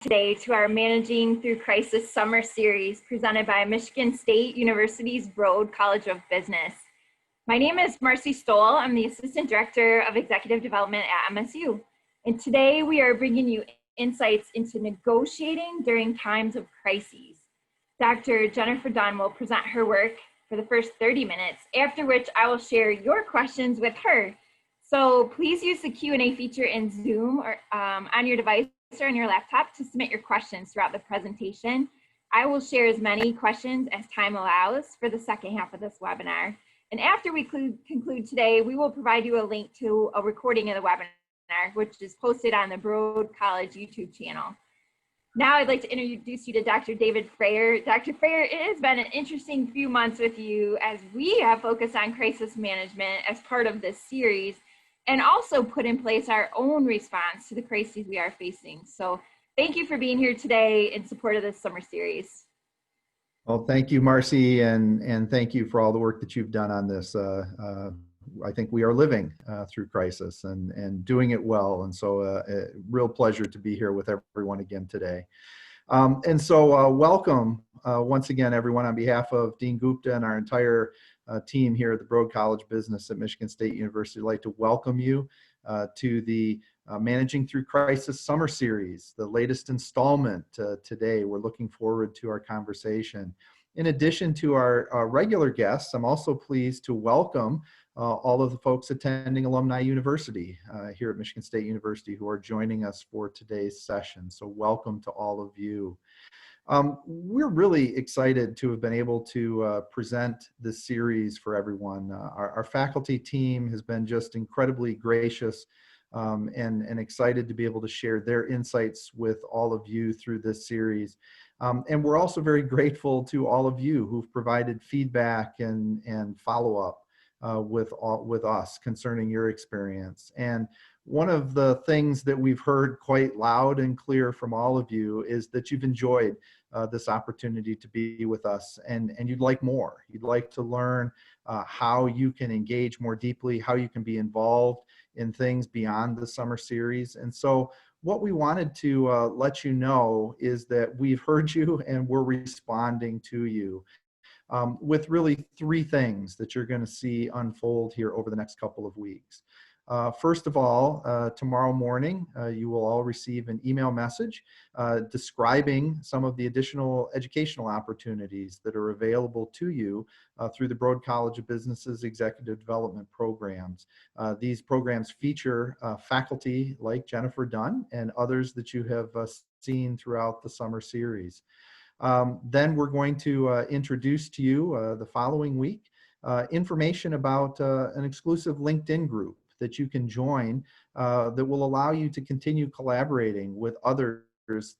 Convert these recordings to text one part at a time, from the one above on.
today to our Managing Through Crisis Summer Series presented by Michigan State University's Broad College of Business. My name is Marcie Stowell. I'm the Assistant Director of Executive Development at MSU. And today we are bringing you insights into negotiating during times of crises. Dr. Jennifer Dunn will present her work for the first 30 minutes, after which I will share your questions with her. So please use the Q&A feature in Zoom or on your device or on your laptop to submit your questions throughout the presentation. I will share as many questions as time allows for the second half of this webinar. And after we conclude today, we will provide you a link to a recording of the webinar, which is posted on the Broad College YouTube channel. Now I'd like to introduce you to Dr. David Freyer. Dr. Freyer, it has been an interesting few months with you as we have focused on crisis management as part of this series, and also put in place our own response to the crises we are facing. So thank you for being here today in support of this summer series. Well, thank you, Marcie, and thank you for all the work that you've done on this. I think we are living through crisis and doing it well. And so a real pleasure to be here with everyone again today. Welcome once again, everyone, on behalf of Dean Gupta and our entire team here at the Broad College Business at Michigan State University. I'd like to welcome you to the Managing Through Crisis Summer Series, the latest installment today. We're looking forward to our conversation. In addition to our regular guests, I'm also pleased to welcome all of the folks attending Alumni University here at Michigan State University who are joining us for today's session. So welcome to all of you. We're really excited to have been able to present this series for everyone. Our faculty team has been just incredibly gracious and excited to be able to share their insights with all of you through this series. And we're also very grateful to all of you who've provided feedback and follow-up with us concerning your experience. And one of the things that we've heard quite loud and clear from all of you is that you've enjoyed this opportunity to be with us, and you'd like more. You'd like to learn how you can engage more deeply, how you can be involved in things beyond the summer series. And so what we wanted to let you know is that we've heard you and we're responding to you with really three things that you're going to see unfold here over the next couple of weeks. First of all, tomorrow morning, you will all receive an email message describing some of the additional educational opportunities that are available to you through the Broad College of Business's Executive Development programs. These programs feature faculty like Jennifer Dunn and others that you have seen throughout the summer series. Then we're going to introduce to you the following week information about an exclusive LinkedIn group that you can join that will allow you to continue collaborating with others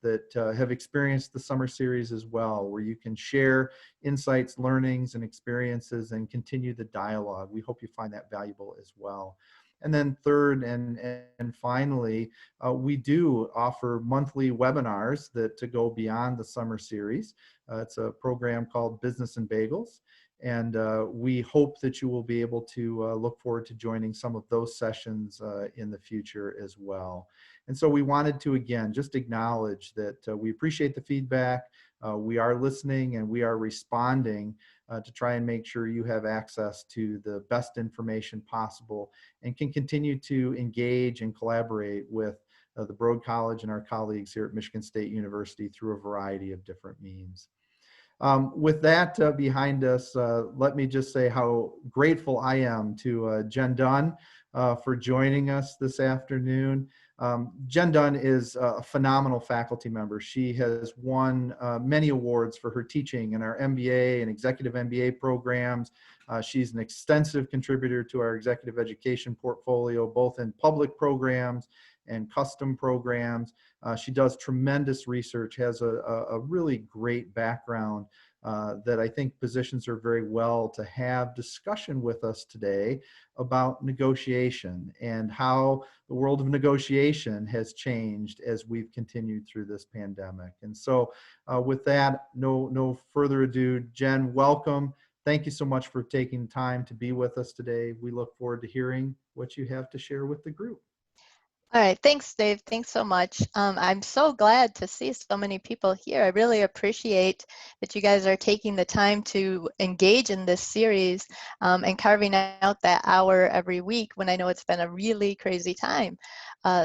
that have experienced the summer series as well, where you can share insights, learnings, and experiences and continue the dialogue. We hope you find that valuable as well. And then third and finally, we do offer monthly webinars to go beyond the summer series. It's a program called Business and Bagels. And we hope that you will be able to look forward to joining some of those sessions in the future as well. And so we wanted to, again, just acknowledge that we appreciate the feedback. We are listening and we are responding to try and make sure you have access to the best information possible and can continue to engage and collaborate with the Broad College and our colleagues here at Michigan State University through a variety of different means. With that behind us, let me just say how grateful I am to Jen Dunn for joining us this afternoon. Jen Dunn is a phenomenal faculty member. She has won many awards for her teaching in our MBA and executive MBA programs. She's an extensive contributor to our executive education portfolio, both in public programs and custom programs. She does tremendous research, has a really great background that I think positions her very well to have discussion with us today about negotiation and how the world of negotiation has changed as we've continued through this pandemic. And so with that, no further ado, Jen, welcome. Thank you so much for taking time to be with us today. We look forward to hearing what you have to share with the group. All right, thanks, Dave. Thanks so much. I'm so glad to see so many people here. I really appreciate that you guys are taking the time to engage in this series and carving out that hour every week when I know it's been a really crazy time.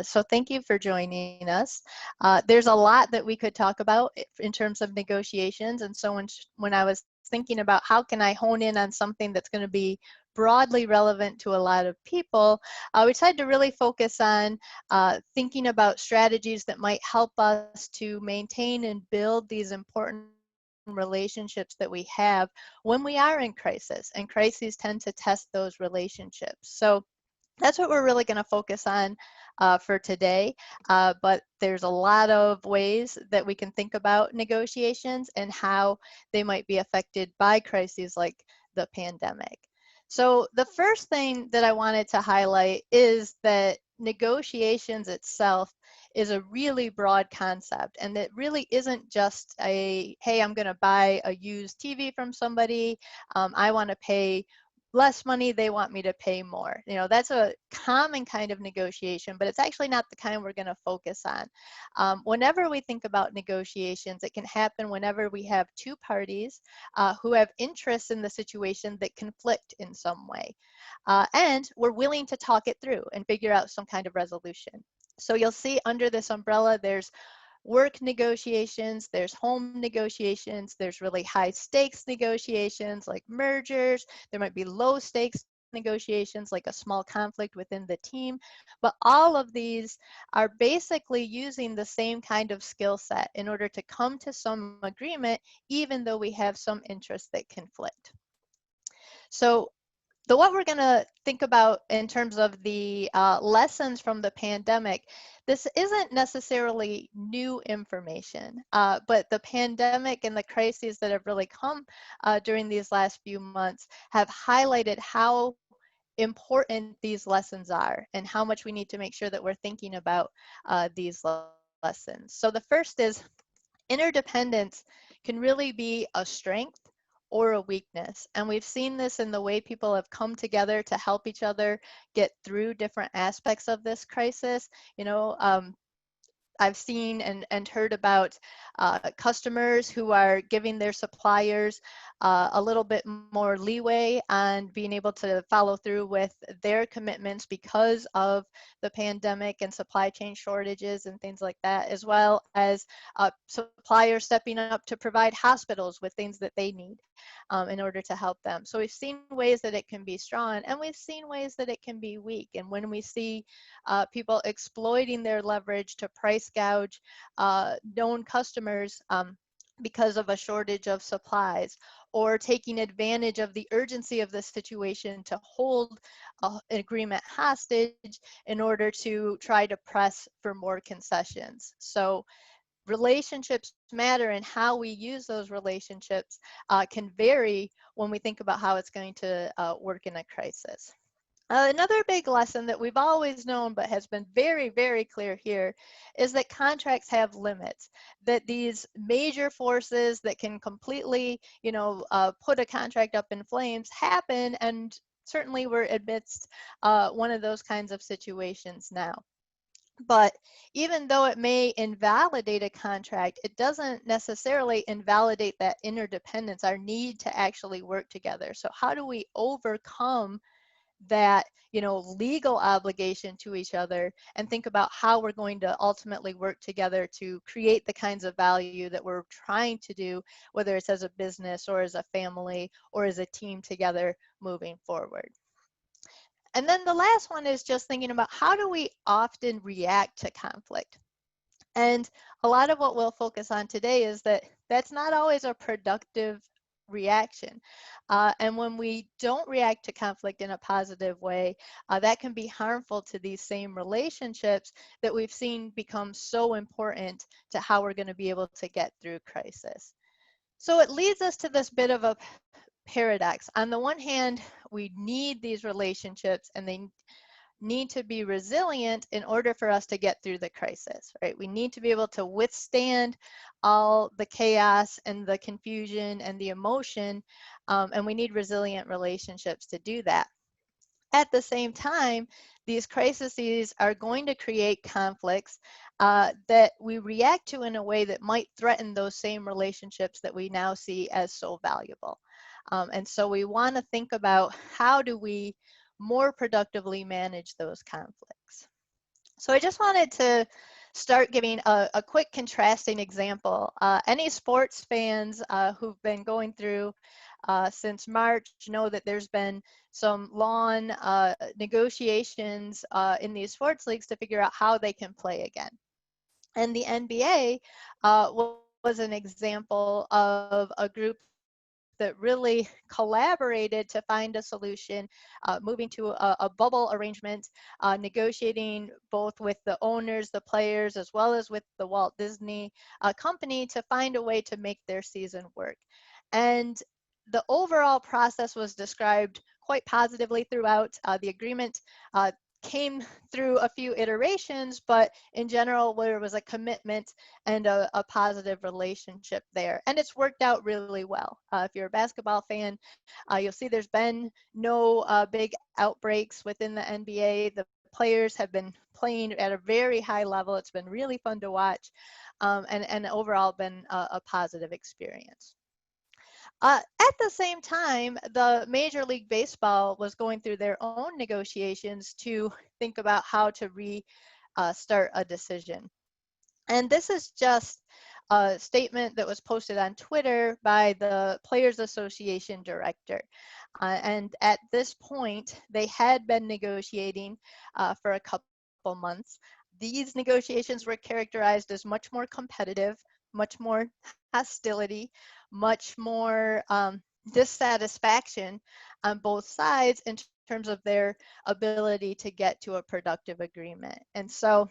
So thank you for joining us. There's a lot that we could talk about in terms of negotiations. And so when I was thinking about how can I hone in on something that's going to be broadly relevant to a lot of people, we decided to really focus on thinking about strategies that might help us to maintain and build these important relationships that we have when we are in crisis, and crises tend to test those relationships. So that's what we're really going to focus on for today. But there's a lot of ways that we can think about negotiations and how they might be affected by crises like the pandemic. So the first thing that I wanted to highlight is that negotiations itself is a really broad concept, and it really isn't just a, hey, I'm going to buy a used TV from somebody, I want to pay less money, they want me to pay more. You know, that's a common kind of negotiation, but it's actually not the kind we're going to focus on. Whenever we think about negotiations, it can happen whenever we have two parties who have interests in the situation that conflict in some way. And we're willing to talk it through and figure out some kind of resolution. So you'll see under this umbrella, there's work negotiations, there's home negotiations, there's really high stakes negotiations like mergers, there might be low stakes negotiations like a small conflict within the team, but all of these are basically using the same kind of skill set in order to come to some agreement, even though we have some interests that conflict. So what we're going to think about in terms of the lessons from the pandemic, this isn't necessarily new information, but the pandemic and the crises that have really come during these last few months have highlighted how important these lessons are and how much we need to make sure that we're thinking about these lessons. So the first is interdependence can really be a strength or a weakness. And we've seen this in the way people have come together to help each other get through different aspects of this crisis. You know, I've seen and heard about customers who are giving their suppliers a little bit more leeway on being able to follow through with their commitments because of the pandemic and supply chain shortages and things like that, as well as suppliers stepping up to provide hospitals with things that they need in order to help them. So we've seen ways that it can be strong, and we've seen ways that it can be weak. And when we see people exploiting their leverage to price gouge known customers because of a shortage of supplies, or taking advantage of the urgency of the situation to hold an agreement hostage in order to try to press for more concessions. So relationships matter, and how we use those relationships can vary when we think about how it's going to work in a crisis. Another big lesson that we've always known but has been very, very clear here is that contracts have limits, that these major forces that can completely, put a contract up in flames happen, and certainly we're amidst one of those kinds of situations now. But even though it may invalidate a contract, it doesn't necessarily invalidate that interdependence, our need to actually work together. So how do we overcome that legal obligation to each other and think about how we're going to ultimately work together to create the kinds of value that we're trying to do, whether it's as a business or as a family or as a team together moving forward. And then the last one is just thinking about how do we often react to conflict. And a lot of what we'll focus on today is that that's not always a productive reaction. And when we don't react to conflict in a positive way, that can be harmful to these same relationships that we've seen become so important to how we're going to be able to get through crisis. So it leads us to this bit of a paradox. On the one hand, we need these relationships and they need to be resilient in order for us to get through the crisis, right? We need to be able to withstand all the chaos and the confusion and the emotion, and we need resilient relationships to do that. at the same time, these crises are going to create conflicts that we react to in a way that might threaten those same relationships that we now see as so valuable. And so we want to think about how do we more productively manage those conflicts. So I just wanted to start giving a quick contrasting example. Any sports fans who've been going through since March know that there's been some long negotiations in these sports leagues to figure out how they can play again. And the NBA was an example of a group that really collaborated to find a solution, moving to a bubble arrangement, negotiating both with the owners, the players, as well as with the Walt Disney Company to find a way to make their season work. And the overall process was described quite positively throughout. The agreement came through a few iterations, but in general, there was a commitment and a positive relationship there. And it's worked out really well. If you're a basketball fan, you'll see there's been no big outbreaks within the NBA. The players have been playing at a very high level. It's been really fun to watch, and overall been a positive experience. At the same time, the Major League Baseball was going through their own negotiations to think about how to restart a decision. And this is just a statement that was posted on Twitter by the Players Association director. And at this point, they had been negotiating for a couple months. These negotiations were characterized as much more competitive, much more hostility, much more dissatisfaction on both sides in terms of their ability to get to a productive agreement. And so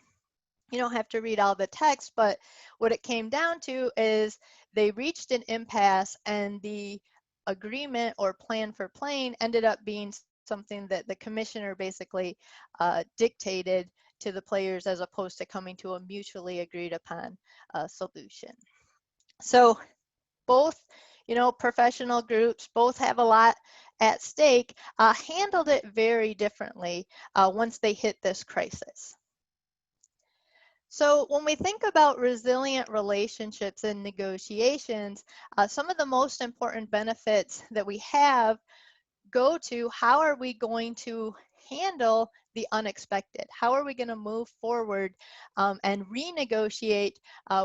you don't have to read all the text, but what it came down to is they reached an impasse, and the agreement or plan for playing ended up being something that the commissioner basically dictated to the players as opposed to coming to a mutually agreed upon solution. So both, professional groups, both have a lot at stake, handled it very differently once they hit this crisis. So when we think about resilient relationships and negotiations, some of the most important benefits that we have go to how are we going to handle the unexpected? How are we going to move forward and renegotiate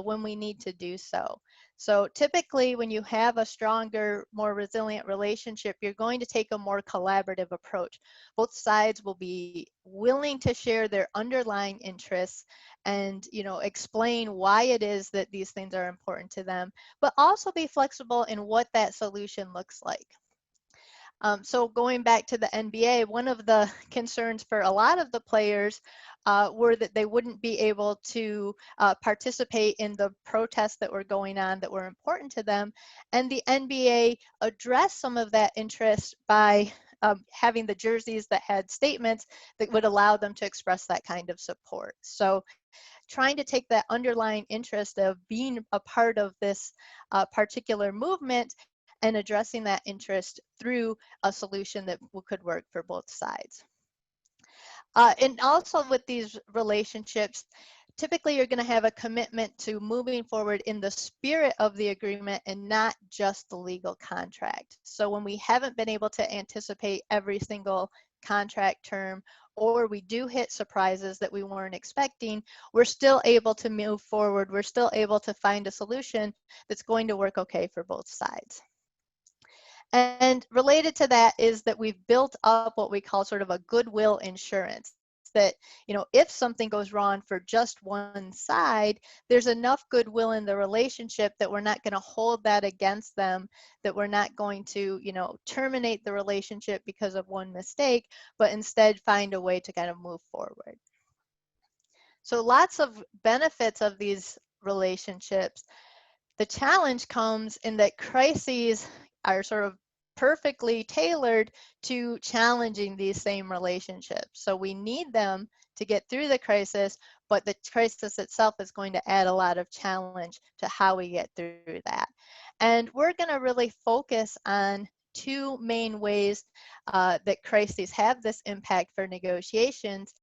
when we need to do so? So typically when you have a stronger, more resilient relationship, you're going to take a more collaborative approach. Both sides will be willing to share their underlying interests and explain why it is that these things are important to them, but also be flexible in what that solution looks like. So going back to the NBA, one of the concerns for a lot of the players were that they wouldn't be able to participate in the protests that were going on that were important to them. And the NBA addressed some of that interest by having the jerseys that had statements that would allow them to express that kind of support. So trying to take that underlying interest of being a part of this particular movement and addressing that interest through a solution that could work for both sides. And also with these relationships, typically you're going to have a commitment to moving forward in the spirit of the agreement and not just the legal contract. So when we haven't been able to anticipate every single contract term, or we do hit surprises that we weren't expecting, we're still able to move forward. We're still able to find a solution that's going to work okay for both sides. And related to that is that we've built up what we call sort of a goodwill insurance, that if something goes wrong for just one side, there's enough goodwill in the relationship that we're not going to hold that against them, that we're not going to terminate the relationship because of one mistake, but instead find a way to kind of move forward. So lots of benefits of these relationships. The challenge comes in that crises are sort of perfectly tailored to challenging these same relationships. So we need them to get through the crisis, but the crisis itself is going to add a lot of challenge to how we get through that. And we're going to really focus on two main ways that crises have this impact for negotiations,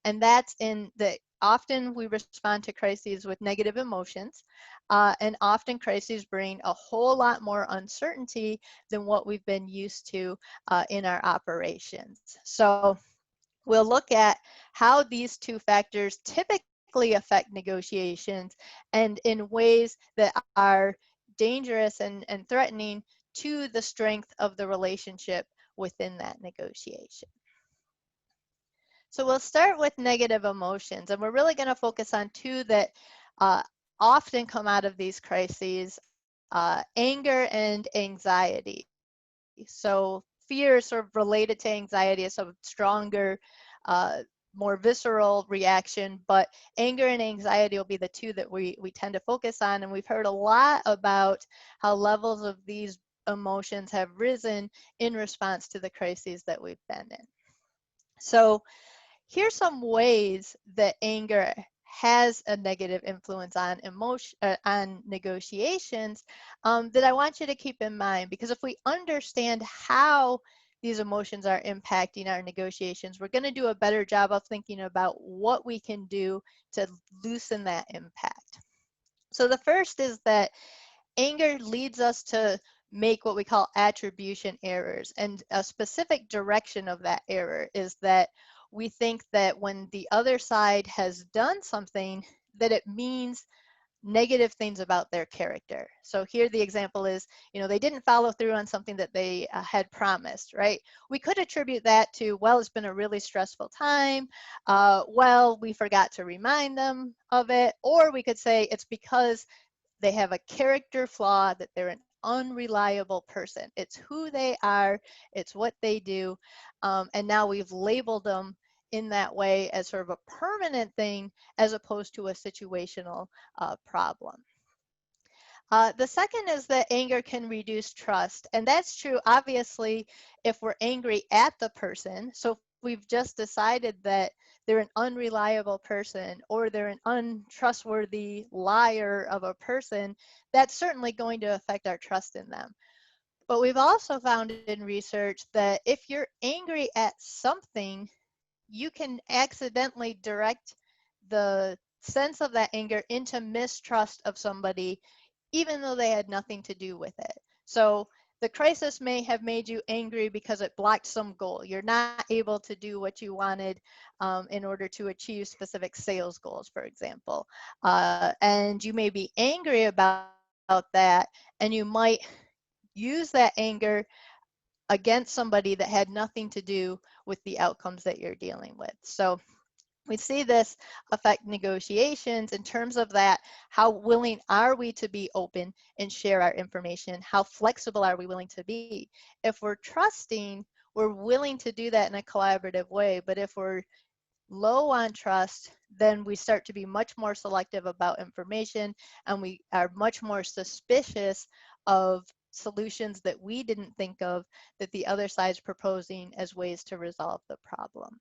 and that's in that often we respond to crises with negative emotions, and often crises bring a whole lot more uncertainty than what we've been used to in our operations. So we'll look at how these two factors typically affect negotiations and in ways that are dangerous and threatening to the strength of the relationship within that negotiation. So we'll start with negative emotions, and we're really going to focus on two that often come out of these crises, anger and anxiety. So fear is sort of related to anxiety, is a stronger, more visceral reaction, but anger and anxiety will be the two that we tend to focus on. And we've heard a lot about how levels of these emotions have risen in response to the crises that we've been in. So here's some ways that anger has a negative influence on on negotiations that I want you to keep in mind, because if we understand how these emotions are impacting our negotiations, we're going to do a better job of thinking about what we can do to loosen that impact. So the first is that anger leads us to make what we call attribution errors, and a specific direction of that error is that we think that when the other side has done something, that it means negative things about their character. So here the example is, they didn't follow through on something that they had promised, right? We could attribute that to, well, it's been a really stressful time. Well, we forgot to remind them of it. Or we could say it's because they have a character flaw, that they're an unreliable person. It's who they are, it's what they do, and now we've labeled them in that way as sort of a permanent thing as opposed to a situational problem. The second is that anger can reduce trust, and that's true obviously if we're angry at the person. So if we've just decided that they're an unreliable person or they're an untrustworthy liar of a person, that's certainly going to affect our trust in them. But we've also found in research that if you're angry at something, you can accidentally direct the sense of that anger into mistrust of somebody, even though they had nothing to do with it. So the crisis may have made you angry because it blocked some goal. You're not able to do what you wanted in order to achieve specific sales goals, for example. And you may be angry about that, and you might use that anger against somebody that had nothing to do with the outcomes that you're dealing with. So we see this affect negotiations in terms of that, how willing are we to be open and share our information? How flexible are we willing to be? If we're trusting, we're willing to do that in a collaborative way. But if we're low on trust, then we start to be much more selective about information, and we are much more suspicious of solutions that we didn't think of that the other side's proposing as ways to resolve the problem.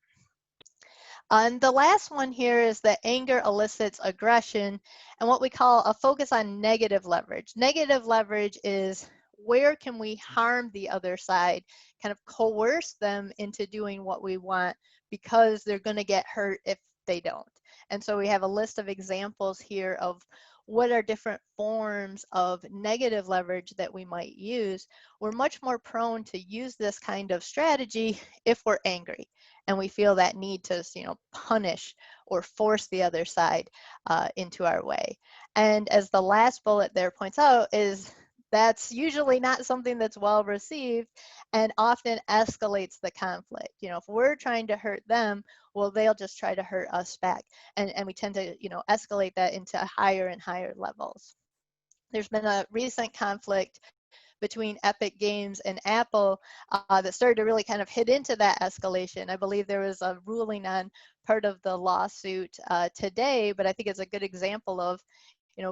And the last one here is that anger elicits aggression and what we call a focus on negative leverage. Negative leverage is where can we harm the other side, kind of coerce them into doing what we want because they're going to get hurt if they don't. And so we have a list of examples here of what are different forms of negative leverage that we might use. We're much more prone to use this kind of strategy if we're angry and we feel that need to, punish or force the other side into our way. And as the last bullet there points out, is that's usually not something that's well received and often escalates the conflict. If we're trying to hurt them, well, they'll just try to hurt us back. And we tend to, escalate that into higher and higher levels. There's been a recent conflict between Epic Games and Apple that started to really kind of hit into that escalation. I believe there was a ruling on part of the lawsuit today, but I think it's a good example of,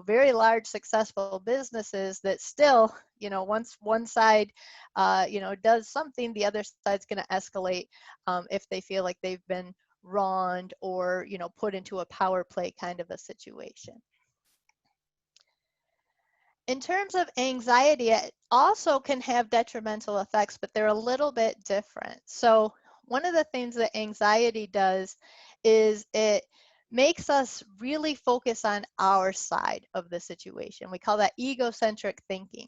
very large successful businesses that still, once one side, does something, the other side's going to escalate if they feel like they've been wronged or, put into a power play kind of a situation. In terms of anxiety, it also can have detrimental effects, but they're a little bit different. So one of the things that anxiety does is it makes us really focus on our side of the situation. We call that egocentric thinking.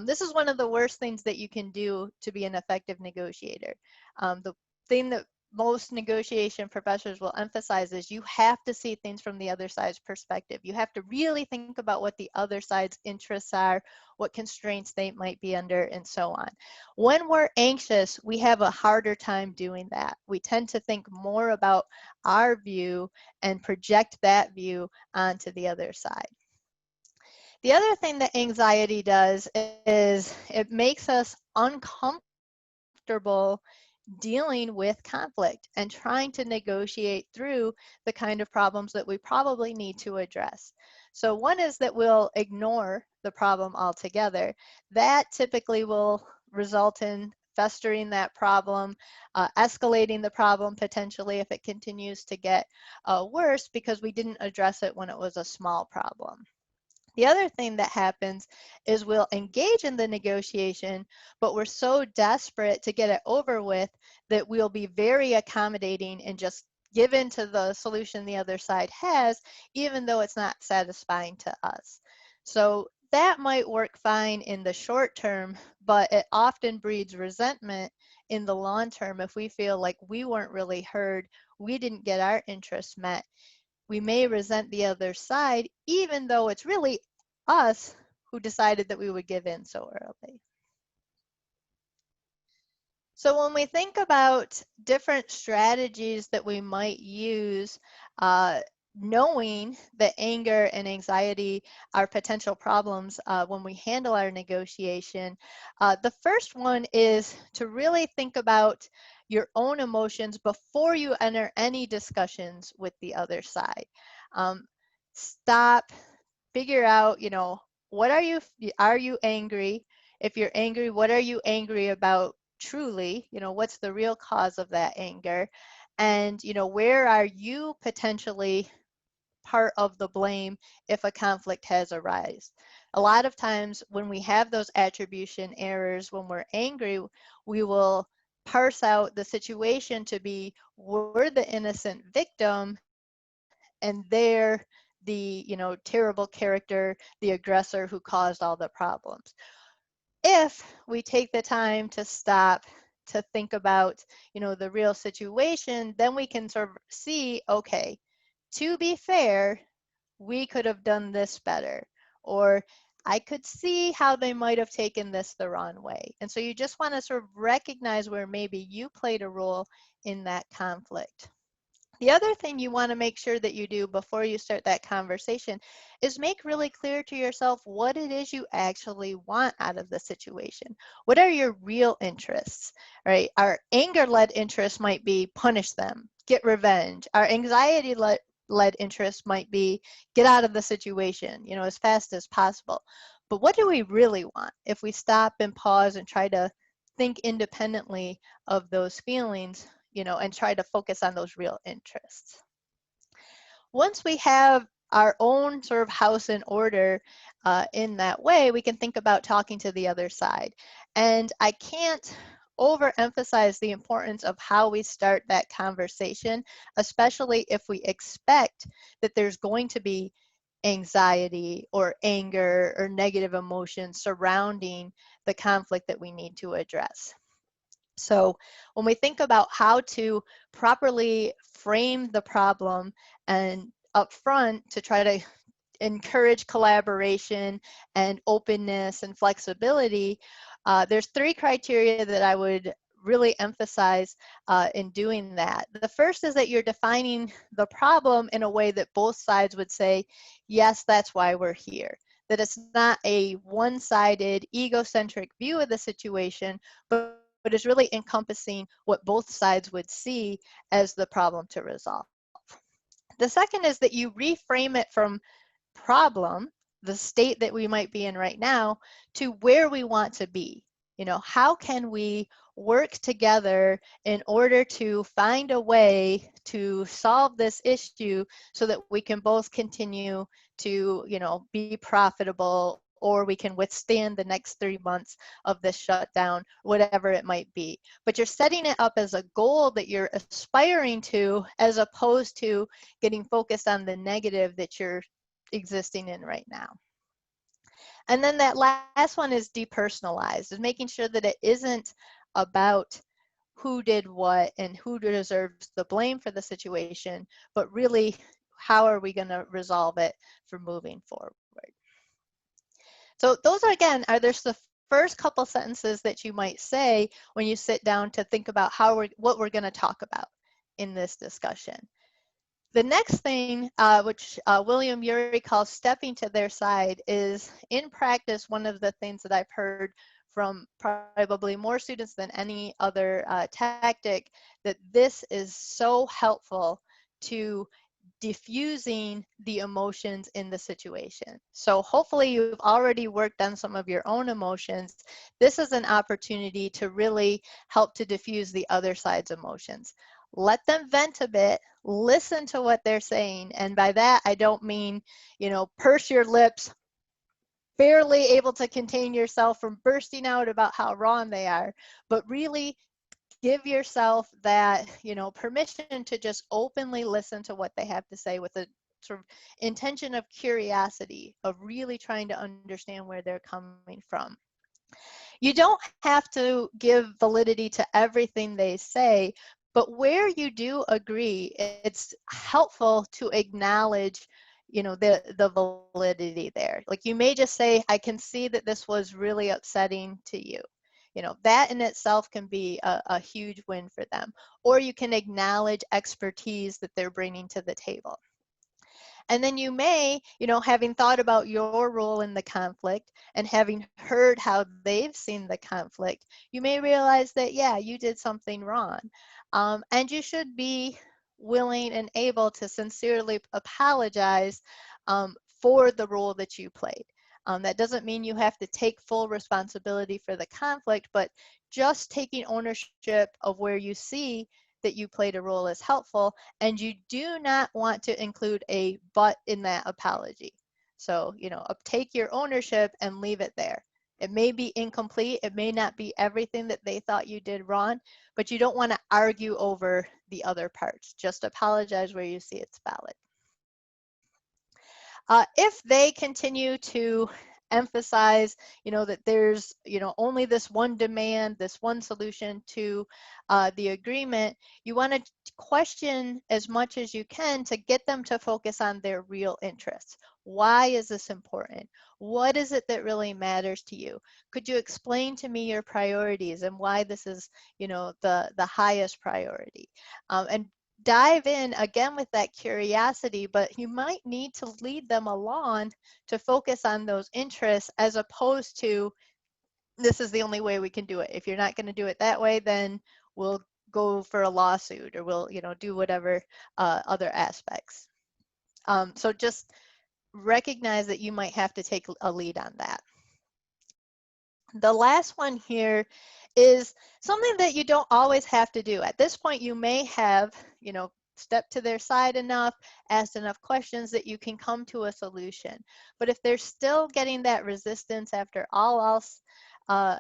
This is one of the worst things that you can do to be an effective negotiator. The thing that most negotiation professors will emphasize is you have to see things from the other side's perspective. You have to really think about what the other side's interests are, what constraints they might be under, and so on. When we're anxious, we have a harder time doing that. We tend to think more about our view and project that view onto the other side. The other thing that anxiety does is it makes us uncomfortable dealing with conflict and trying to negotiate through the kind of problems that we probably need to address. So one is that we'll ignore the problem altogether. That typically will result in festering that problem, escalating the problem potentially if it continues to get worse because we didn't address it when it was a small problem. The other thing that happens is we'll engage in the negotiation, but we're so desperate to get it over with that we'll be very accommodating and just give in to the solution the other side has, even though it's not satisfying to us. So that might work fine in the short term, but it often breeds resentment in the long term if we feel like we weren't really heard, we didn't get our interests met. We may resent the other side, even though it's really us who decided that we would give in so early. So when we think about different strategies that we might use, knowing that anger and anxiety are potential problems when we handle our negotiation, the first one is to really think about your own emotions before you enter any discussions with the other side. Stop, figure out, what are you angry? If you're angry, what are you angry about truly? What's the real cause of that anger? And, where are you potentially part of the blame if a conflict has arisen? A lot of times when we have those attribution errors, when we're angry, we will parse out the situation to be we're the innocent victim and they're the terrible character, the aggressor who caused all the problems. If we take the time to stop to think about the real situation, then we can sort of see, okay, to be fair, we could have done this better, or I could see how they might have taken this the wrong way. And so you just want to sort of recognize where maybe you played a role in that conflict. The other thing you want to make sure that you do before you start that conversation is make really clear to yourself what it is you actually want out of the situation. What are your real interests, right? Our anger-led interests might be punish them, get revenge. Our anxiety-led interest might be get out of the situation, as fast as possible. But what do we really want? If we stop and pause and try to think independently of those feelings, and try to focus on those real interests. Once we have our own sort of house in order in that way, we can think about talking to the other side. And I can't overemphasize the importance of how we start that conversation, especially if we expect that there's going to be anxiety or anger or negative emotions surrounding the conflict that we need to address. So when we think about how to properly frame the problem and upfront to try to encourage collaboration and openness and flexibility, there's 3 criteria that I would really emphasize in doing that. The first is that you're defining the problem in a way that both sides would say, yes, that's why we're here. That it's not a one-sided, egocentric view of the situation, but is really encompassing what both sides would see as the problem to resolve. The second is that you reframe it from problem, the state that we might be in right now, to where we want to be. How can we work together in order to find a way to solve this issue so that we can both continue to, be profitable or we can withstand the next 3 months of this shutdown, whatever it might be. But you're setting it up as a goal that you're aspiring to, as opposed to getting focused on the negative that you're existing in right now. And then that last one is depersonalized, is making sure that it isn't about who did what and who deserves the blame for the situation, but really how are we going to resolve it for moving forward. So those are, again, are just the first couple sentences that you might say when you sit down to think about what we're going to talk about in this discussion. The next thing, which William Ury calls stepping to their side, is in practice one of the things that I've heard from probably more students than any other tactic, that this is so helpful to diffusing the emotions in the situation. So hopefully you've already worked on some of your own emotions. This is an opportunity to really help to diffuse the other side's emotions. Let them vent a bit, listen to what they're saying. And by that, I don't mean, purse your lips, barely able to contain yourself from bursting out about how wrong they are, but really give yourself that, permission to just openly listen to what they have to say with a sort of intention of curiosity, of really trying to understand where they're coming from. You don't have to give validity to everything they say, but where you do agree, it's helpful to acknowledge, the validity there. Like, you may just say, I can see that this was really upsetting to you. That in itself can be a huge win for them. Or you can acknowledge expertise that they're bringing to the table. And then you may, having thought about your role in the conflict and having heard how they've seen the conflict, you may realize that, yeah, you did something wrong. And you should be willing and able to sincerely apologize for the role that you played. That doesn't mean you have to take full responsibility for the conflict, but just taking ownership of where you see that you played a role is helpful, and you do not want to include a but in that apology. So, take your ownership and leave it there. It may be incomplete, it may not be everything that they thought you did wrong, but you don't want to argue over the other parts. Just apologize where you see it's valid. If they continue to emphasize, that there's, only this one demand, this one solution to the agreement, you want to question as much as you can to get them to focus on their real interests. Why is this important? What is it that really matters to you? Could you explain to me your priorities and why this is, the highest priority? And dive in again with that curiosity, but you might need to lead them along to focus on those interests, as opposed to, this is the only way we can do it. If you're not going to do it that way, then we'll go for a lawsuit, or we'll, do whatever other aspects. So just recognize that you might have to take a lead on that. The last one here is something that you don't always have to do. At this point, you may have, stepped to their side enough, asked enough questions that you can come to a solution. But if they're still getting that resistance after all else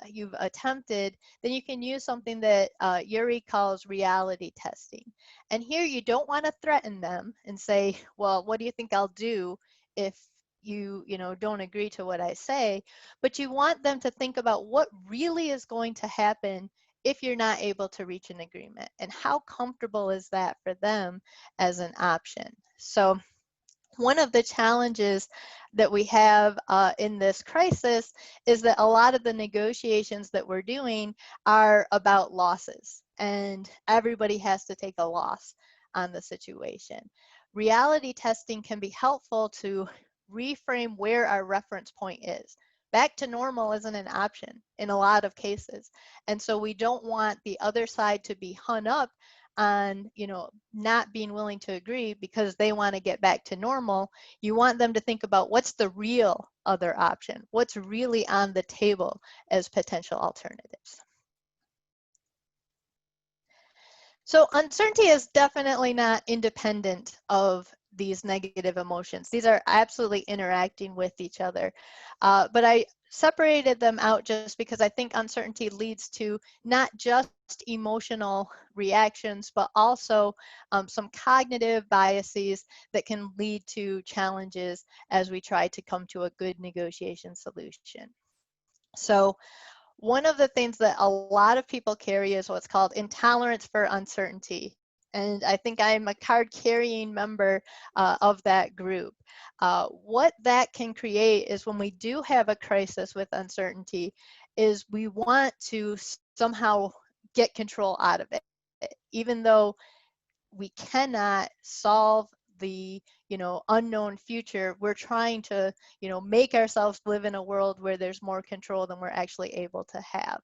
you've attempted, then you can use something that Ury calls reality testing. And here you don't want to threaten them and say, well, what do you think I'll do if you don't agree to what I say? But you want them to think about what really is going to happen if you're not able to reach an agreement, and how comfortable is that for them as an option. So one of the challenges that we have in this crisis is that a lot of the negotiations that we're doing are about losses, and everybody has to take a loss on the situation. Reality testing can be helpful to reframe where our reference point is. Back to normal isn't an option in a lot of cases. And so we don't want the other side to be hung up on, not being willing to agree because they want to get back to normal. You want them to think about what's the real other option, what's really on the table as potential alternatives. So uncertainty is definitely not independent of these negative emotions. These are absolutely interacting with each other. But I separated them out just because I think uncertainty leads to not just emotional reactions, but also some cognitive biases that can lead to challenges as we try to come to a good negotiation solution. So one of the things that a lot of people carry is what's called intolerance for uncertainty. And I think I'm a card carrying member of that group. What that can create is when we do have a crisis with uncertainty, is we want to somehow get control out of it, even though we cannot solve the unknown future. We're trying to make ourselves live in a world where there's more control than we're actually able to have.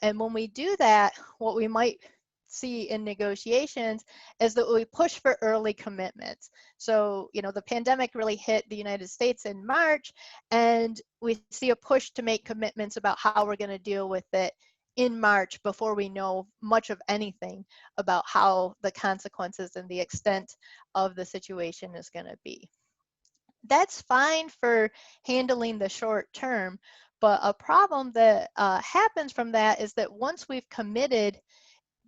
And when we do that, what we might see in negotiations is that we push for early commitments. So, the pandemic really hit the United States in March, and we see a push to make commitments about how we're going to deal with it in March before we know much of anything about how the consequences and the extent of the situation is going to be. That's fine for handling the short term, but a problem that happens from that is that once we've committed,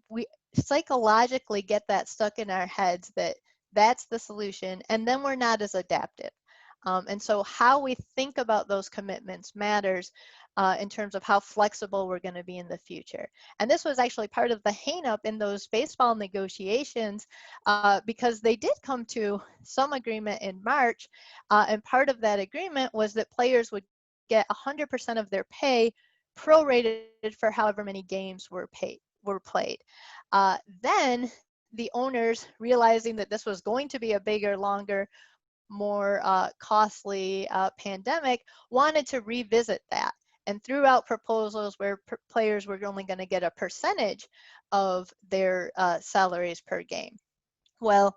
we psychologically get that stuck in our heads that that's the solution, and then we're not as adaptive. And so how we think about those commitments matters in terms of how flexible we're going to be in the future. And this was actually part of the hang-up in those baseball negotiations because they did come to some agreement in March, and part of that agreement was that players would get 100% of their pay prorated for however many games were played. Then the owners, realizing that this was going to be a bigger, longer, more costly pandemic, wanted to revisit that and threw out proposals where players were only going to get a percentage of their salaries per game. Well,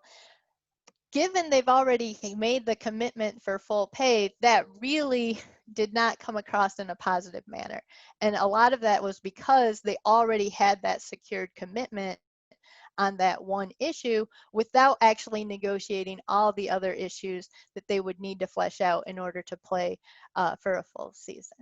given they've already made the commitment for full pay, that really did not come across in a positive manner. And a lot of that was because they already had that secured commitment on that one issue without actually negotiating all the other issues that they would need to flesh out in order to play for a full season.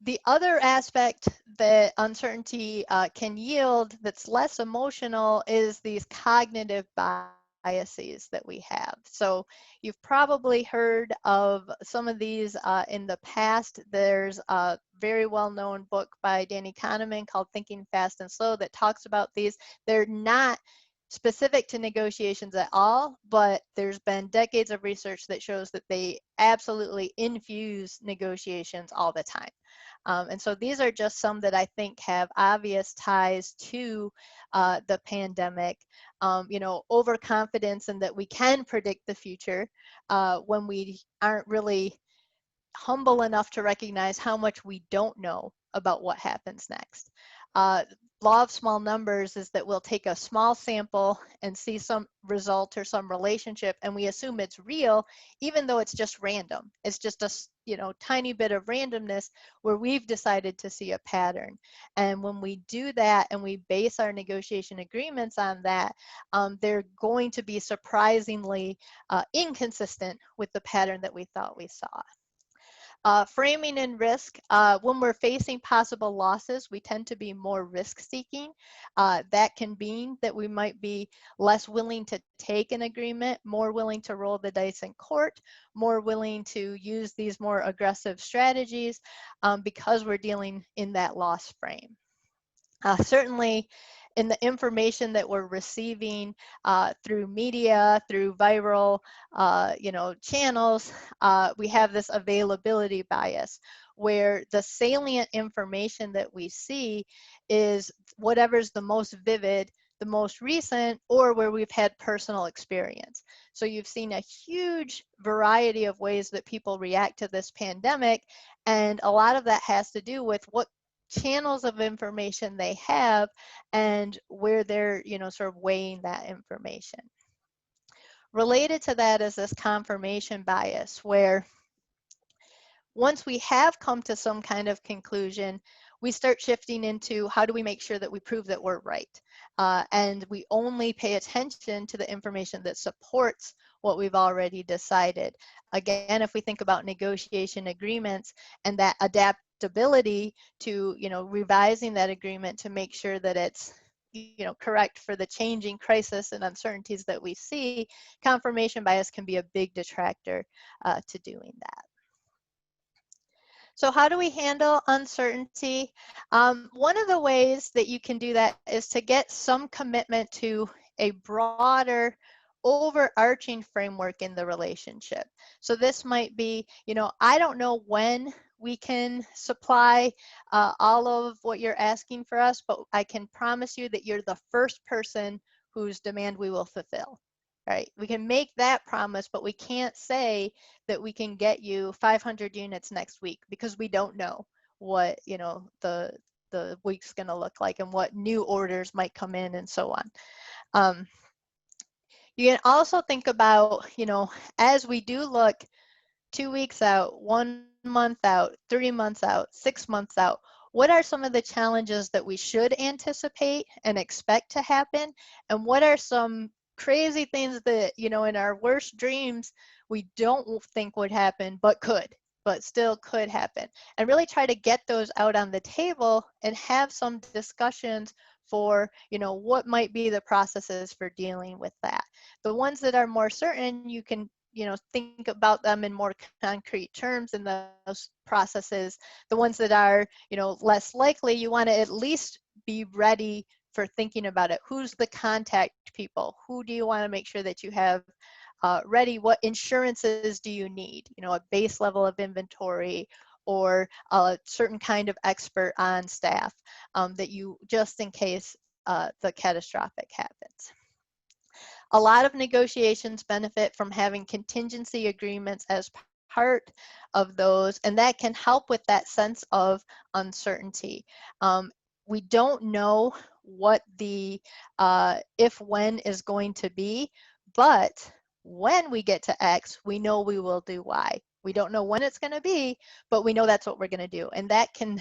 The other aspect that uncertainty can yield that's less emotional is these cognitive biases that we have. So you've probably heard of some of these in the past. There's a very well-known book by Danny Kahneman called Thinking Fast and Slow that talks about these. They're not specific to negotiations at all, but there's been decades of research that shows that they absolutely infuse negotiations all the time. And so these are just some that I think have obvious ties to the pandemic. Overconfidence in that we can predict the future when we aren't really humble enough to recognize how much we don't know about what happens next. Law of small numbers is that we'll take a small sample and see some result or some relationship, and we assume it's real, even though it's just random. It's just a tiny bit of randomness where we've decided to see a pattern. And when we do that and we base our negotiation agreements on that, they're going to be surprisingly inconsistent with the pattern that we thought we saw. Framing and risk, when we're facing possible losses, we tend to be more risk-seeking. That can mean that we might be less willing to take an agreement, more willing to roll the dice in court, more willing to use these more aggressive strategies because we're dealing in that loss frame. Certainly, in the information that we're receiving through media, through viral, channels, we have this availability bias where the salient information that we see is whatever's the most vivid, the most recent, or where we've had personal experience. So you've seen a huge variety of ways that people react to this pandemic, and a lot of that has to do with what channels of information they have and where they're sort of weighing that information. Related to that is this confirmation bias, where once we have come to some kind of conclusion, we start shifting into how do we make sure that we prove that we're right. And we only pay attention to the information that supports what we've already decided. Again, if we think about negotiation agreements and that adaptability to, revising that agreement to make sure that it's, correct for the changing crisis and uncertainties that we see, confirmation bias can be a big detractor to doing that. So how do we handle uncertainty? One of the ways that you can do that is to get some commitment to a broader, overarching framework in the relationship. So this might be, I don't know when we can supply all of what you're asking for us, but I can promise you that you're the first person whose demand we will fulfill. Right? We can make that promise, but we can't say that we can get you 500 units next week because we don't know what the week's going to look like and what new orders might come in and so on. You can also think about, as we do look 2 weeks out, 1 month out, 3 months out, 6 months out, what are some of the challenges that we should anticipate and expect to happen? And what are some crazy things that, in our worst dreams, we don't think would happen, but still could happen? And really try to get those out on the table and have some discussions for, what might be the processes for dealing with that. The ones that are more certain, you can think about them in more concrete terms in those processes. The ones that are, less likely, you want to at least be ready for thinking about it. Who's the contact people? Who do you want to make sure that you have ready? What insurances do you need? A base level of inventory or a certain kind of expert on staff that you, just in case the catastrophic happens. A lot of negotiations benefit from having contingency agreements as part of those, and that can help with that sense of uncertainty. We don't know what the if-when is going to be, but when we get to X, we know we will do Y. We don't know when it's going to be, but we know that's what we're going to do. And that can,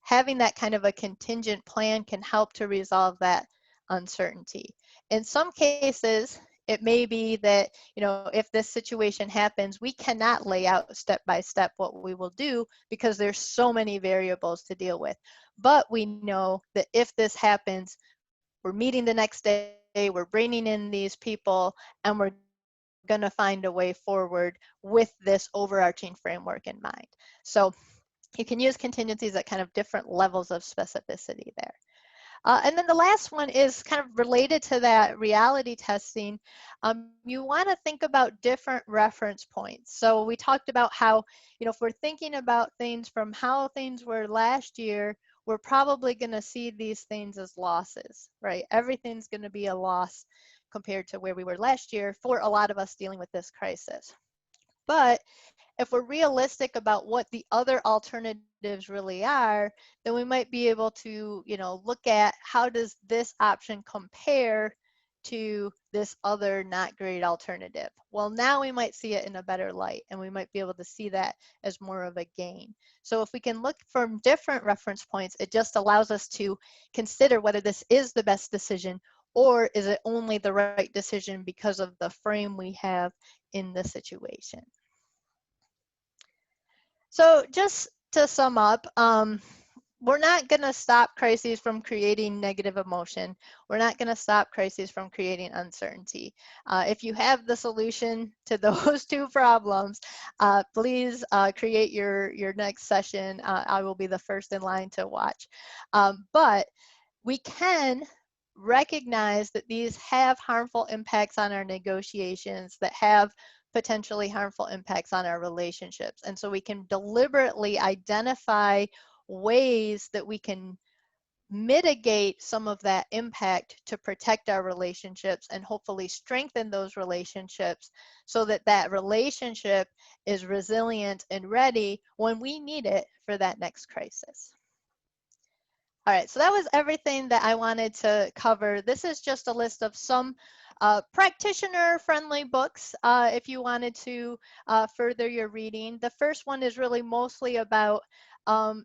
having that kind of a contingent plan can help to resolve that uncertainty. In some cases, it may be that, if this situation happens, we cannot lay out step by step what we will do because there's so many variables to deal with. But we know that if this happens, we're meeting the next day, we're bringing in these people, and we're going to find a way forward with this overarching framework in mind. So you can use contingencies at kind of different levels of specificity there. And then the last one is kind of related to that reality testing. You want to think about different reference points. So we talked about how, if we're thinking about things from how things were last year, we're probably going to see these things as losses, right? Everything's going to be a loss compared to where we were last year for a lot of us dealing with this crisis. But if we're realistic about what the other alternatives really are, then we might be able to, look at how does this option compare to this other not great alternative. Well, now we might see it in a better light, and we might be able to see that as more of a gain. So if we can look from different reference points, it just allows us to consider whether this is the best decision or is it only the right decision because of the frame we have in the situation. So just to sum up, we're not going to stop crises from creating negative emotion. We're not going to stop crises from creating uncertainty. If you have the solution to those two problems, please create your next session. I will be the first in line to watch. But we can recognize that these have harmful impacts on our negotiations, that have potentially harmful impacts on our relationships. And so we can deliberately identify ways that we can mitigate some of that impact to protect our relationships and hopefully strengthen those relationships so that that relationship is resilient and ready when we need it for that next crisis. All right, so that was everything that I wanted to cover. This is just a list of some practitioner-friendly books if you wanted to further your reading. The first one is really mostly about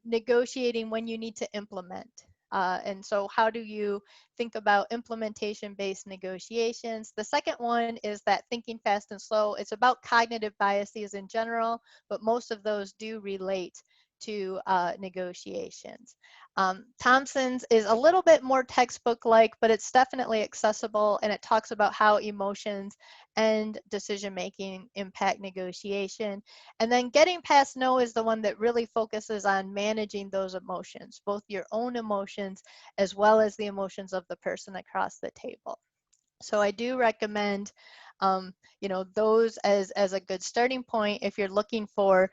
negotiating when you need to implement. And so how do you think about implementation-based negotiations? The second one is that Thinking Fast and Slow. It's about cognitive biases in general, but most of those do relate to negotiations. Thompson's is a little bit more textbook-like, but it's definitely accessible, and it talks about how emotions and decision-making impact negotiation. And then Getting Past No is the one that really focuses on managing those emotions, both your own emotions as well as the emotions of the person across the table. So I do recommend those as a good starting point if you're looking for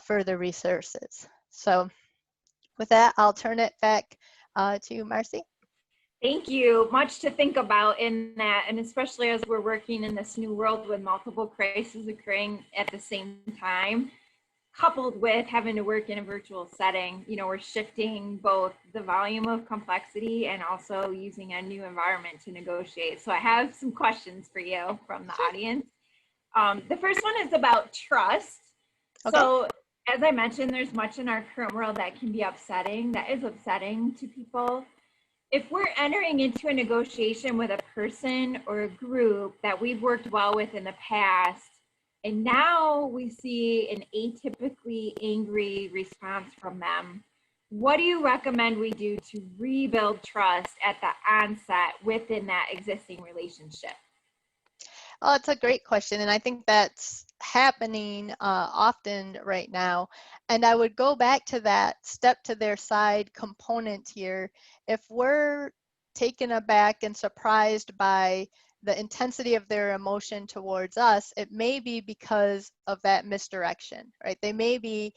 further resources. So with that, I'll turn it back to Marcie. Thank you. Much to think about in that, and especially as we're working in this new world with multiple crises occurring at the same time, coupled with having to work in a virtual setting. We're shifting both the volume of complexity and also using a new environment to negotiate. So I have some questions for you from the audience. The first one is about trust. Okay. So as I mentioned, there's much in our current world that can be upsetting, that is upsetting to people. If we're entering into a negotiation with a person or a group that we've worked well with in the past, and now we see an atypically angry response from them, what do you recommend we do to rebuild trust at the onset within that existing relationship? Oh, it's a great question, and I think that's happening often right now. And I would go back to that step to their side component here. If we're taken aback and surprised by the intensity of their emotion towards us, it may be because of that misdirection, right? They may be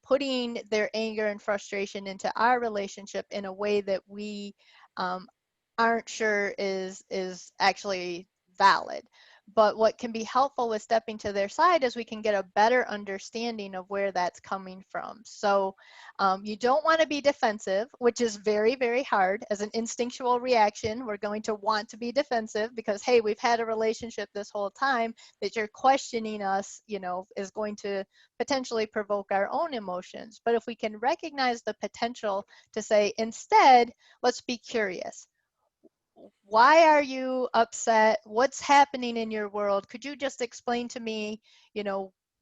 putting their anger and frustration into our relationship in a way that we aren't sure is actually valid. But what can be helpful with stepping to their side is we can get a better understanding of where that's coming from. So you don't want to be defensive, which is very, very hard. As an instinctual reaction, we're going to want to be defensive because, hey, we've had a relationship this whole time. That you're questioning us, is going to potentially provoke our own emotions. But if we can recognize the potential to say, instead, let's be curious. Why are you upset? What's happening in your world? Could you just explain to me,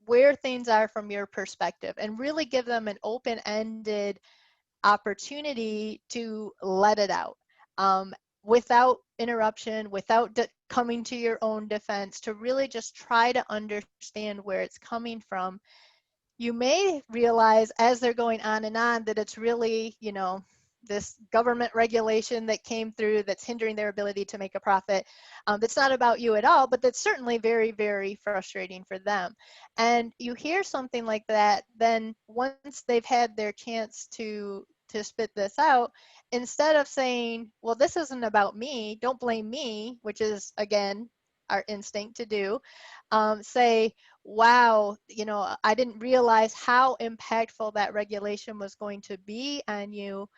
where things are from your perspective, and really give them an open-ended opportunity to let it out without interruption, without coming to your own defense, to really just try to understand where it's coming from. You may realize as they're going on and on that it's really, this government regulation that came through that's hindering their ability to make a profit. That's not about you at all, but that's certainly very, very frustrating for them. And you hear something like that, then once they've had their chance to spit this out, instead of saying, well, this isn't about me, don't blame me, which is, again, our instinct to do, say, wow, I didn't realize how impactful that regulation was going to be on you.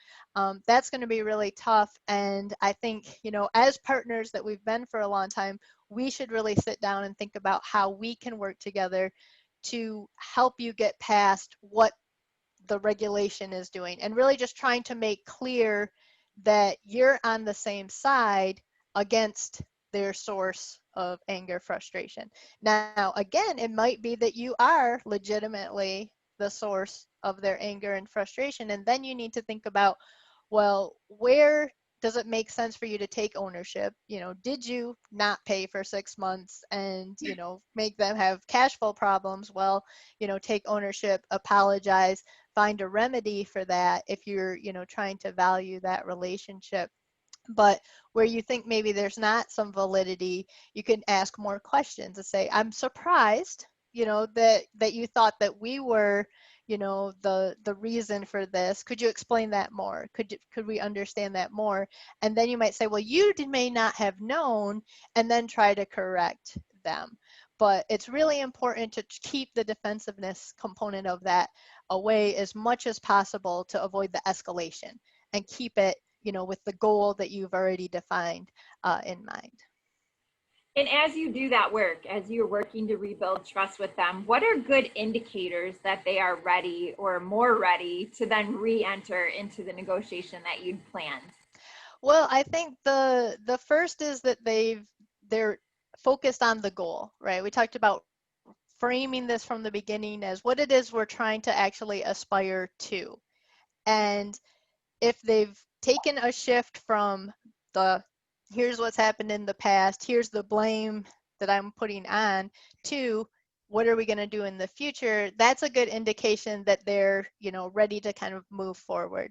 That's going to be really tough. And I think, as partners that we've been for a long time, we should really sit down and think about how we can work together to help you get past what the regulation is doing, and really just trying to make clear that you're on the same side against their source of anger, frustration. Now, again, it might be that you are legitimately the source of their anger and frustration, and then you need to think about, well, where does it make sense for you to take ownership? Did you not pay for 6 months and, make them have cash flow problems? Well, take ownership, apologize, find a remedy for that if you're, trying to value that relationship. But where you think maybe there's not some validity, you can ask more questions and say, I'm surprised, that you thought that we were, the reason for this. Could you explain that more? Could we understand that more? And then you might say, well, you may not have known, and then try to correct them. But it's really important to keep the defensiveness component of that away as much as possible to avoid the escalation, and keep it, with the goal that you've already defined in mind. And as you do that work, as you're working to rebuild trust with them, what are good indicators that they are ready or more ready to then re-enter into the negotiation that you'd planned? Well, I think the first is that they're focused on the goal, right? We talked about framing this from the beginning as what it is we're trying to actually aspire to. And if they've taken a shift from the here's what's happened in the past, here's the blame that I'm putting on, to what are we going to do in the future, that's a good indication that they're, ready to kind of move forward.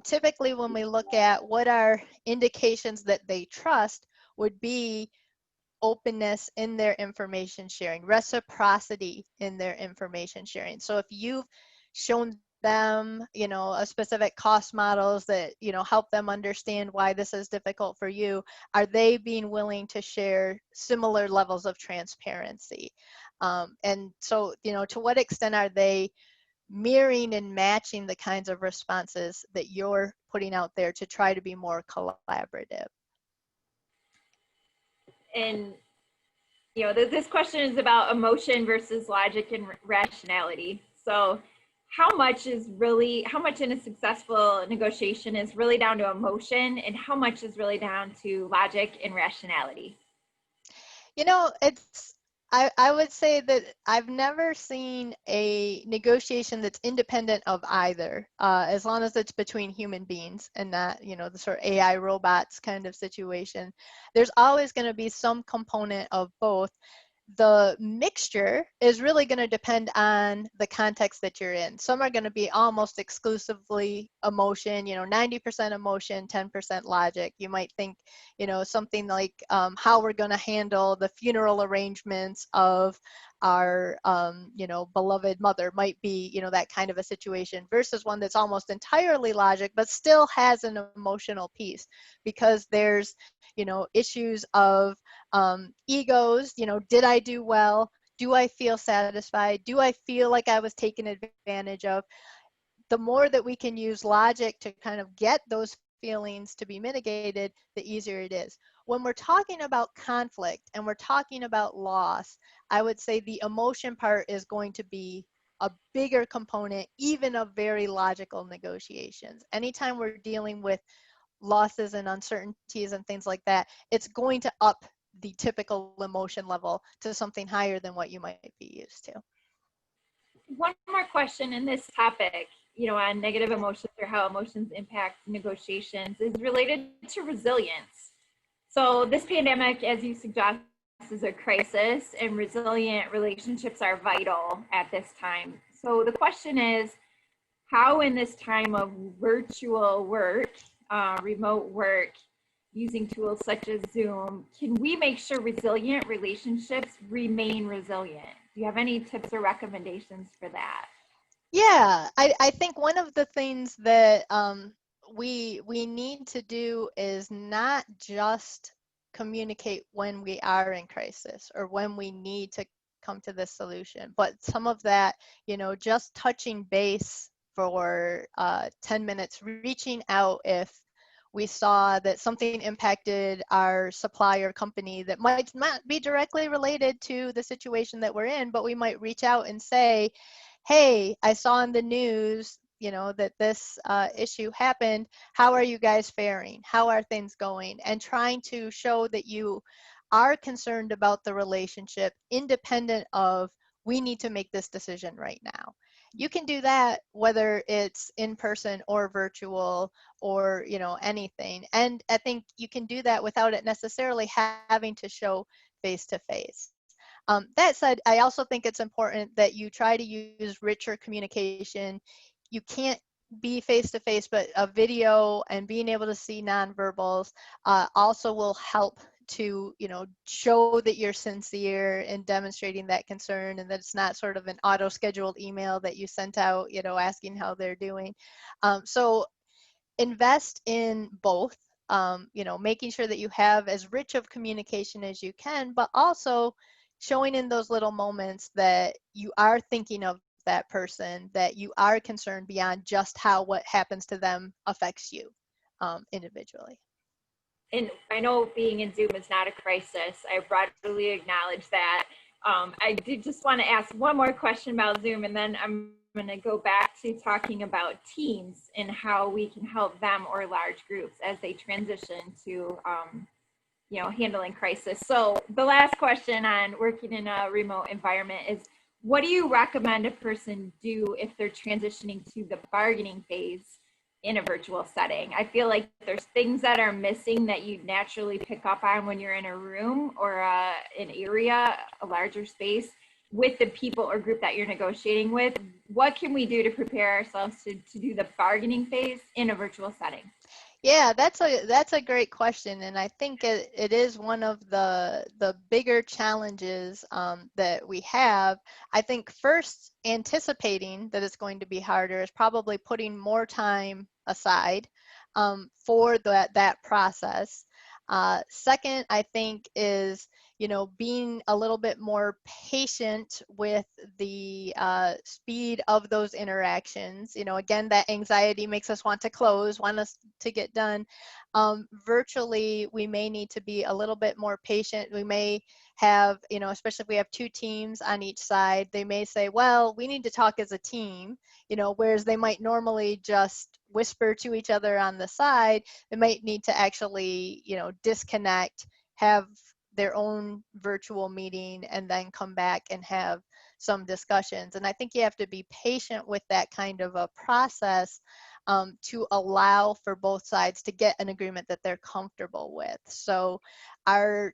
Typically, when we look at what are indications that they trust, would be openness in their information sharing, reciprocity in their information sharing. So if you've shown them, a specific cost models that, help them understand why this is difficult for you, are they being willing to share similar levels of transparency? And so, to what extent are they mirroring and matching the kinds of responses that you're putting out there to try to be more collaborative? And this question is about emotion versus logic and rationality. So how much in a successful negotiation is really down to emotion, and how much is really down to logic and rationality? I would say that I've never seen a negotiation that's independent of either, as long as it's between human beings and not, the sort of AI robots kind of situation. There's always going to be some component of both. The mixture is really going to depend on the context that you're in. Some are going to be almost exclusively emotion, 90% emotion, 10% logic. You might think, something like how we're going to handle the funeral arrangements of our, beloved mother might be, that kind of a situation, versus one that's almost entirely logic, but still has an emotional piece, because there's, issues of egos, did I do well? Do I feel satisfied? Do I feel like I was taken advantage of? The more that we can use logic to kind of get those feelings to be mitigated, the easier it is. When we're talking about conflict and we're talking about loss, I would say the emotion part is going to be a bigger component, even of very logical negotiations. Anytime we're dealing with losses and uncertainties and things like that, it's going to up the typical emotion level to something higher than what you might be used to. One more question in this topic, on negative emotions or how emotions impact negotiations, is related to resilience. So this pandemic, as you suggest, is a crisis, and resilient relationships are vital at this time. So the question is, how in this time of virtual work, remote work, using tools such as Zoom, can we make sure resilient relationships remain resilient? Do you have any tips or recommendations for that? Yeah, I think one of the things that we need to do is not just communicate when we are in crisis or when we need to come to this solution, but some of that, just touching base for 10 minutes, reaching out if we saw that something impacted our supplier company that might not be directly related to the situation that we're in, but we might reach out and say, hey, I saw in the news, that this issue happened. How are you guys faring? How are things going? And trying to show that you are concerned about the relationship independent of, we need to make this decision right now. You can do that whether it's in person or virtual or, anything. And I think you can do that without it necessarily having to show face to face. That said, I also think it's important that you try to use richer communication. You can't be face to face, but a video and being able to see nonverbals also will help to, show that you're sincere in demonstrating that concern, and that it's not sort of an auto scheduled email that you sent out, asking how they're doing. So invest in both. Making sure that you have as rich of communication as you can, but also showing in those little moments that you are thinking of that person, that you are concerned beyond just how what happens to them affects you individually. And I know being in Zoom is not a crisis. I readily acknowledge that. I did just want to ask one more question about Zoom, and then I'm going to go back to talking about teams and how we can help them or large groups as they transition to handling crisis. So the last question on working in a remote environment is, what do you recommend a person do if they're transitioning to the bargaining phase in a virtual setting? I feel like there's things that are missing that you naturally pick up on when you're in a room or an area, a larger space with the people or group that you're negotiating with. What can we do to prepare ourselves to do the bargaining phase in a virtual setting? Yeah, that's a great question, and I think it is one of the bigger challenges that we have. I think first, anticipating that it's going to be harder is probably putting more time aside for that process. Second, I think is being a little bit more patient with the speed of those interactions. Again, that anxiety makes us want to close, want us to get done. Virtually, we may need to be a little bit more patient. We may have, especially if we have two teams on each side, they may say, well, we need to talk as a team, whereas they might normally just whisper to each other on the side. They might need to actually, disconnect, have their own virtual meeting, and then come back and have some discussions. And I think you have to be patient with that kind of a process to allow for both sides to get an agreement that they're comfortable with. So at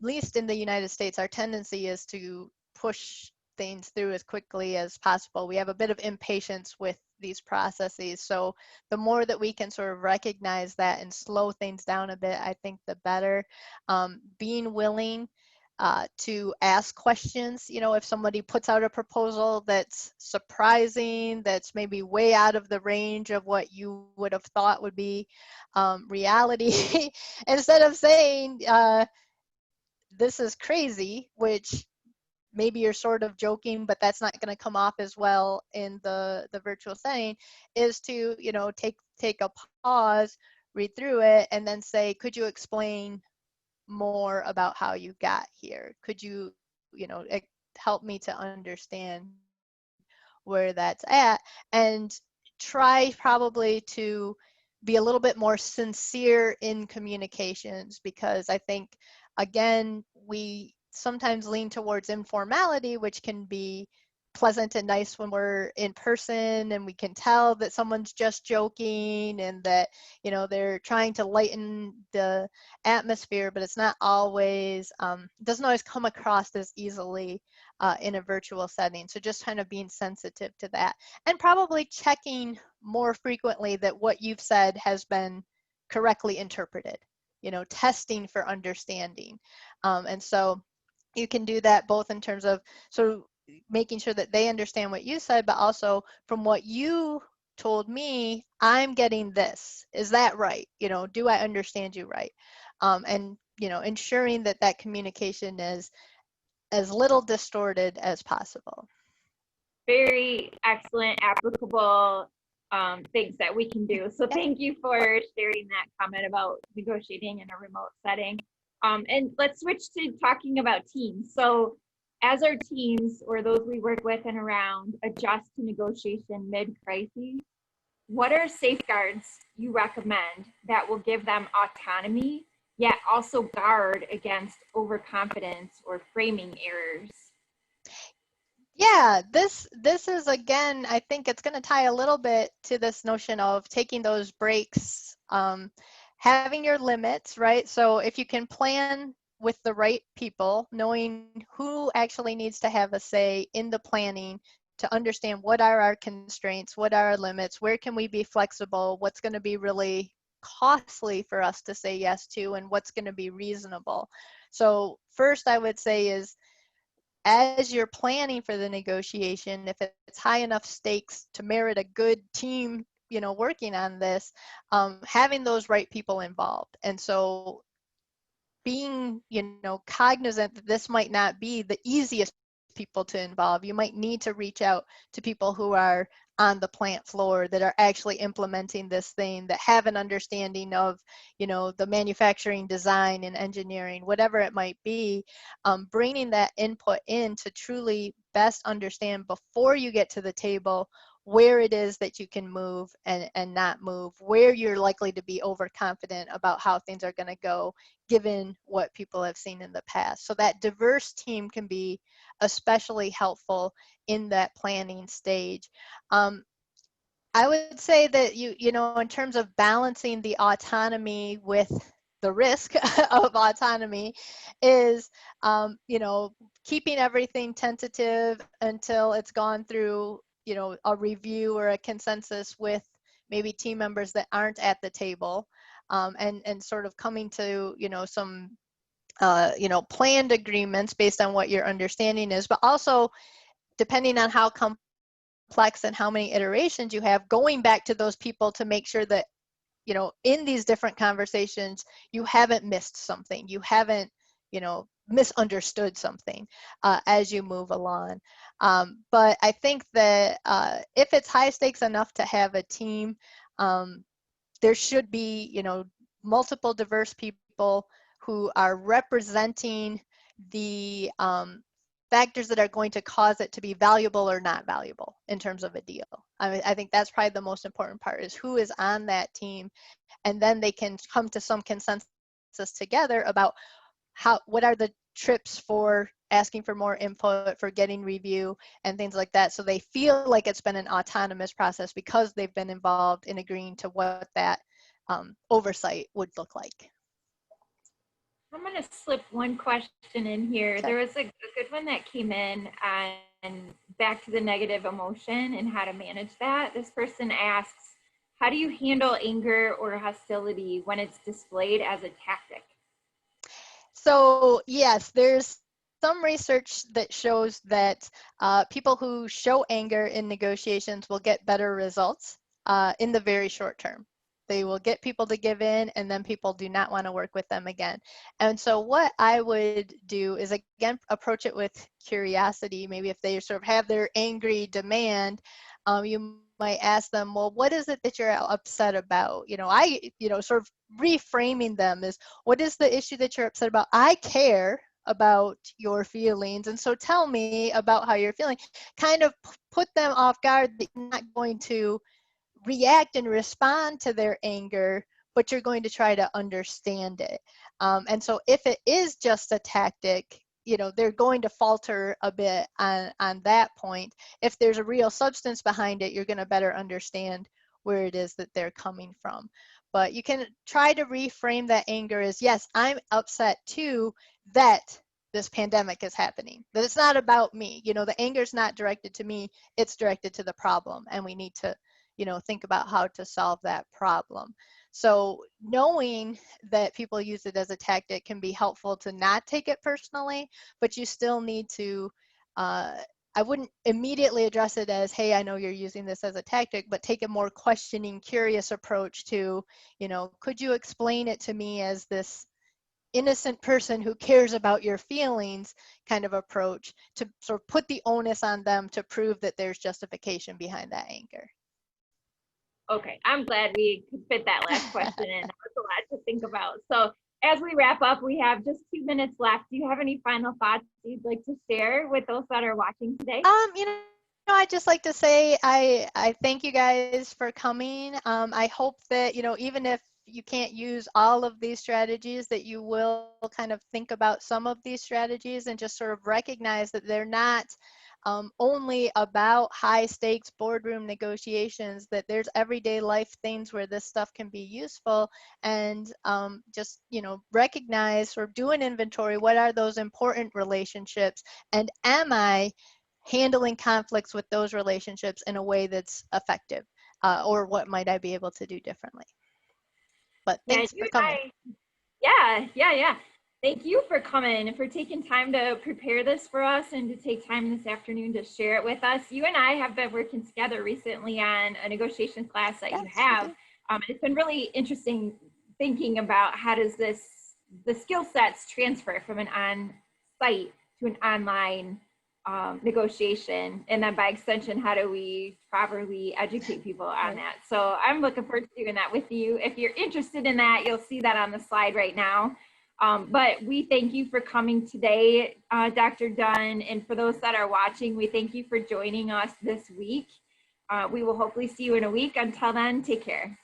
least in the United States, our tendency is to push things through as quickly as possible. We have a bit of impatience with these processes. So the more that we can sort of recognize that and slow things down a bit, I think the better. Being willing to ask questions, if somebody puts out a proposal that's surprising, that's maybe way out of the range of what you would have thought would be reality, instead of saying, this is crazy, which maybe you're sort of joking, but that's not going to come off as well in the virtual setting, is to take a pause, read through it, and then say, could you explain more about how you got here? Could you help me to understand where that's at? And try probably to be a little bit more sincere in communications, because I think, again, we sometimes lean towards informality, which can be pleasant and nice when we're in person and we can tell that someone's just joking and that they're trying to lighten the atmosphere, but it's not always doesn't always come across as easily in a virtual setting. So just kind of being sensitive to that, and probably checking more frequently that what you've said has been correctly interpreted, testing for understanding. And so you can do that both in terms of making sure that they understand what you said, but also from what you told me, I'm getting this. Is that right? Do I understand you right? And ensuring that communication is as little distorted as possible. Very excellent, applicable things that we can do. So thank you for sharing that comment about negotiating in a remote setting. And let's switch to talking about teams. So as our teams, or those we work with and around, adjust to negotiation mid-crisis, what are safeguards you recommend that will give them autonomy, yet also guard against overconfidence or framing errors? Yeah, this is, again, I think it's going to tie a little bit to this notion of taking those breaks, having your limits, right? So if you can plan with the right people, knowing who actually needs to have a say in the planning to understand what are our constraints, what are our limits, where can we be flexible, what's going to be really costly for us to say yes to, and what's going to be reasonable. So first, I would say is, as you're planning for the negotiation, if it's high enough stakes to merit a good team, working on this, having those right people involved. And so being, cognizant that this might not be the easiest people to involve. You might need to reach out to people who are on the plant floor that are actually implementing this thing, that have an understanding of, you know, the manufacturing design and engineering, whatever it might be. Bringing that input in to truly best understand before you get to the table where it is that you can move and not move, where you're likely to be overconfident about how things are going to go, given what people have seen in the past. So that diverse team can be especially helpful in that planning stage. I would say that you know, in terms of balancing the autonomy with the risk of autonomy is, you know, keeping everything tentative until it's gone through, you know, a review or a consensus with maybe team members that aren't at the table, and sort of coming to, you know, some, you know, planned agreements based on what your understanding is, but also depending on how complex and how many iterations you have, going back to those people to make sure that, you know, in these different conversations, you haven't missed something, you haven't, you know, misunderstood something as you move along. But I think that if it's high stakes enough to have a team, there should be, you know, multiple diverse people who are representing the factors that are going to cause it to be valuable or not valuable in terms of a deal. I think that's probably the most important part, is who is on that team, and then they can come to some consensus together about what are the trips for asking for more input, for getting review and things like that, so they feel like it's been an autonomous process because they've been involved in agreeing to what that oversight would look like. I'm going to slip one question in here. Sure. There was a good one that came in on back to the negative emotion and how to manage that. This person asks, how do you handle anger or hostility when it's displayed as a tactic? So yes, there's some research that shows that people who show anger in negotiations will get better results in the very short term. They will get people to give in, and then people do not want to work with them again. And so what I would do is, again, approach it with curiosity. Maybe if they sort of have their angry demand, you might ask them, well, what is it that you're upset about? You know, sort of reframing them is, what is the issue that you're upset about? I care about your feelings, and so tell me about how you're feeling. Kind of put them off guard that you're not going to react and respond to their anger, but you're going to try to understand it. And so if it is just a tactic, you know, they're going to falter a bit on that point. If there's a real substance behind it, you're going to better understand where it is that they're coming from. But you can try to reframe that anger as, yes, I'm upset too that this pandemic is happening, that it's not about me. You know, the anger is not directed to me, it's directed to the problem, and we need to, you know, think about how to solve that problem. So knowing that people use it as a tactic can be helpful to not take it personally, but you still need to, I wouldn't immediately address it as, hey, I know you're using this as a tactic, but take a more questioning, curious approach to, you know, could you explain it to me as this innocent person who cares about your feelings kind of approach, to sort of put the onus on them to prove that there's justification behind that anger. Okay, I'm glad we could fit that last question in. That was a lot to think about. So as we wrap up, we have just 2 minutes left. Do you have any final thoughts you'd like to share with those that are watching today? You know, I'd just like to say I thank you guys for coming. I hope that, you know, even if you can't use all of these strategies, that you will kind of think about some of these strategies and just sort of recognize that they're not only about high stakes boardroom negotiations, that there's everyday life things where this stuff can be useful, and just, you know, recognize or do an inventory. What are those important relationships, and am I handling conflicts with those relationships in a way that's effective, or what might I be able to do differently? But thanks for coming. Yeah. Thank you for coming and for taking time to prepare this for us and to take time this afternoon to share it with us. You and I have been working together recently on a negotiation class that you have. It's been really interesting thinking about how does the skill sets transfer from an on-site to an online negotiation, and then by extension, how do we properly educate people on that? So I'm looking forward to doing that with you. If you're interested in that, you'll see that on the slide right now. But we thank you for coming today, Dr. Dunn, and for those that are watching, we thank you for joining us this week. We will hopefully see you in a week. Until then, take care.